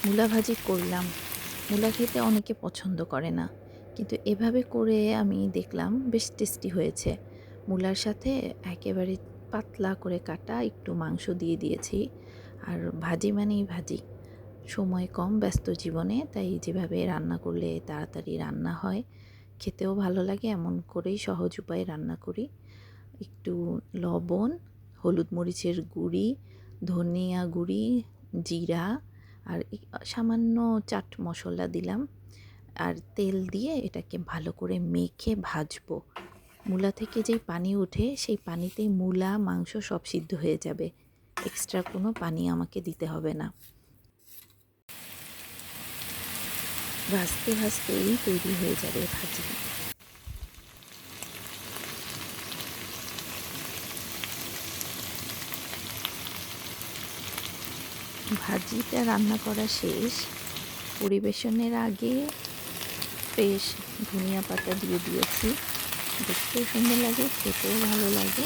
মূলা ভাজি করলাম। মূলা খেতে অনেকে পছন্দ করে না। কিন্তু এভাবে করে আমি দেখলাম বেশ টেস্টি হয়েছে। মূলার সাথে একেবারে পাতলা করে কাটা একটু মাংস দিয়ে দিয়েছি। আর ভাজি মানেই ভাজি। সময় কম ব্যস্ত জীবনে, তাই যেভাবে রান্না করলে তাড়াতাড়ি রান্না হয়, খেতেও ভালো লাগে এমন করেই সহজ উপায়ে রান্না করি। একটু লবণ, হলুদ মরিচের গুঁড়ি, ধনিয়া গুঁড়ি, জিরা আর সামান্য চাট মশলা দিলাম। আর তেল দিয়ে এটাকে ভালো করে মেখে ভাজবো। মূলা থেকে যেই পানি ওঠে সেই পানিতেই মূলা, মাংস সব সিদ্ধ হয়ে যাবে। এক্সট্রা কোনো পানি আমাকে দিতে হবে না। ভাজতে ভাজতেই তৈরি হয়ে যাবে ভাজি। ভাজিটা রান্না করা শেষ। পরিবেশনের আগে ফ্রেশ ধনিয়া পাতা দিয়ে দিয়েছি। দেখতেও সুন্দর লাগে, খেতেও ভালো লাগে।